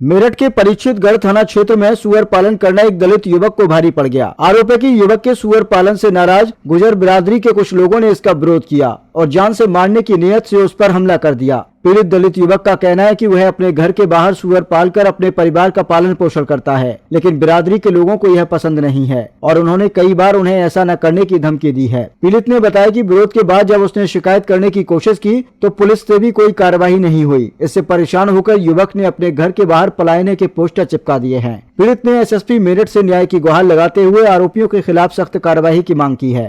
मेरठ के परीक्षितगढ़ थाना क्षेत्र में सुअर पालन करना एक दलित युवक को भारी पड़ गया। आरोप है कि युवक के सुअर पालन से नाराज गुर्जर बिरादरी के कुछ लोगों ने इसका विरोध किया और जान से मारने की नियत से उस पर हमला कर दिया। पीड़ित दलित युवक का कहना है कि वह अपने घर के बाहर सुअर पालकर अपने परिवार का पालन पोषण करता है, लेकिन बिरादरी के लोगों को यह पसंद नहीं है और उन्होंने कई बार उन्हें ऐसा न करने की धमकी दी है। पीड़ित ने बताया कि विरोध के बाद जब उसने शिकायत करने की कोशिश की तो पुलिस से भी कोई कार्रवाई नहीं हुई। इससे परेशान होकर युवक ने अपने घर के बाहर पलायने के पोस्टर चिपका दिए हैं। पीड़ित ने एसएसपी मेरठ से न्याय की गुहार लगाते हुए आरोपियों के खिलाफ सख्त कार्रवाई की मांग की है।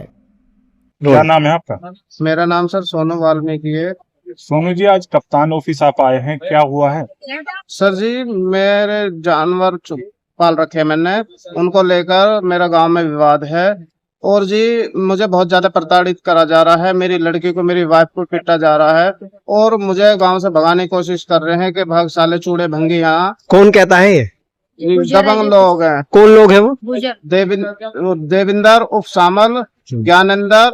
क्या नाम है आपका? मेरा नाम सर सोनू वाल्मीकि है। सोनू जी, आज कप्तान ऑफिस आप आए हैं, क्या हुआ है? सर जी, मेरे जानवर पाल रखे हैं मैंने, उनको लेकर मेरा गांव में विवाद है और जी मुझे बहुत ज्यादा प्रताड़ित करा जा रहा है। मेरी लड़की को, मेरी वाइफ को पीटा जा रहा है और मुझे गांव से भगाने की कोशिश कर रहे हैं कि भाग साले चूड़े भंगी। यहाँ कौन कहता है ये? दबंग लोग हैं। कौन लोग हैं वो? देविंदर उप सामल, ज्ञानेंद्र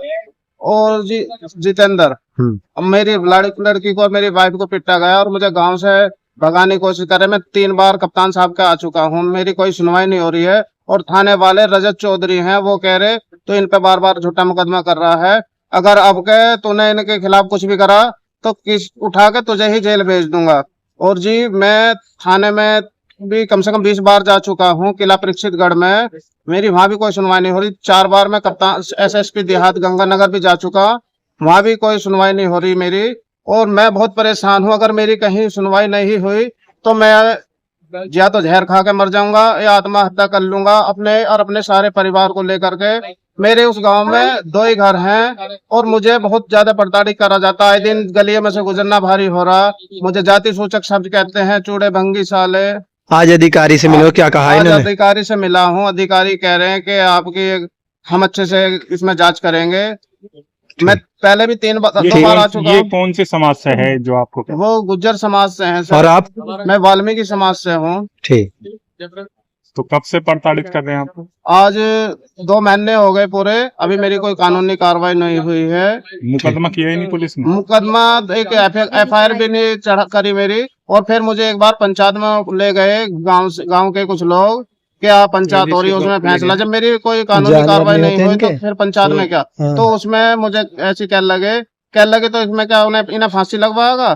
और जी जितेंद्र। अब मेरी लड़की को, मेरी वाइफ को पीटा गया और मुझे गांव से भगाने की कोशिश कर रहे। मैं 3 बार कप्तान साहब के आ चुका हूँ, मेरी कोई सुनवाई नहीं हो रही है और थाने वाले रजत चौधरी हैं, वो कह रहे तो इन पे बार बार झूठा मुकदमा कर रहा है। अगर अब के तूने इनके खिलाफ कुछ भी करा तो किस उठा के तुझे ही जेल भेज दूंगा। और जी मैं थाने में भी कम से कम 20 बार जा चुका हूँ, किला परीक्षितगढ़ में, मेरी वहां भी कोई सुनवाई नहीं हो रही। 4 बार मैं कप्तान एसएसपी देहात गंगानगर भी जा चुका, वहां भी कोई सुनवाई नहीं हो रही मेरी और मैं बहुत परेशान हूँ। अगर मेरी कहीं सुनवाई नहीं हुई तो मैं या तो जहर खा के मर जाऊंगा या आत्महत्या कर लूंगा अपने और अपने सारे परिवार को लेकर के। मेरे उस गांव में 2 ही घर हैं और मुझे बहुत ज्यादा प्रताड़ित करा जाता है। दिन गलियों में से गुजरना भारी हो रहा। मुझे जाति सूचक शब्द कहते हैं, चूड़े भंगी साले। आज अधिकारी से मिलो, क्या कहा आज इन्होंने? अधिकारी से मिला हूँ, अधिकारी कह रहे हैं कि आपकी हम अच्छे से इसमें जांच करेंगे। मैं पहले भी 2 बार आ चुका ये हूँ। कौन सी समाज से है जो आपको? वो गुज्जर समाज से हैं सर। और आप? मैं वाल्मीकि समाज से हूँ। ठीक। तो कब से प्रताड़ित कर रहे हैं आपको? आज 2 महीने हो गए पूरे, अभी मेरी कोई कानूनी कार्रवाई नहीं हुई है। मुकदमा किया ही नहीं पुलिस ने? मुकदमा एक एफआईआर भी नहीं चढ़ा करी मेरी। और फिर मुझे एक बार पंचायत में ले गए गांव के कुछ लोग, क्या पंचायत हो रही है उसमें फैसला। जब मेरी कोई कानूनी कार्रवाई नहीं हुई तो फिर पंचायत में क्या, तो उसमें मुझे ऐसी कह लगे तो इसमें क्या इन्हें फांसी लगवाएगा।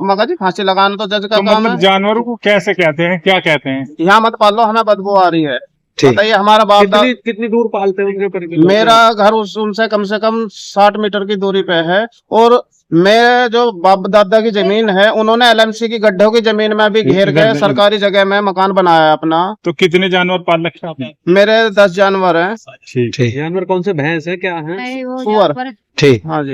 मगर जी फांसी लगाना तो जज का तो काम मतलब है। जानवरों को कैसे कहते हैं, क्या कहते हैं? यहाँ मत पालो, हमें बदबू आ रही है। ठीक। बताइए, हमारा बाप कितनी दूर पालते हैं उनके? मेरा घर उनसे कम से कम 60 मीटर की दूरी पे है और मेरे जो बाप दादा की जमीन है, उन्होंने एलएमसी की गड्ढों की जमीन में भी घेर के सरकारी जगह में मकान बनाया है अपना। तो कितने जानवर पाल रखे आपने? मेरे 10 जानवर हैं। ठीक। जानवर कौन से? भैंस है, क्या है? सुअर। ठीक। हाँ जी।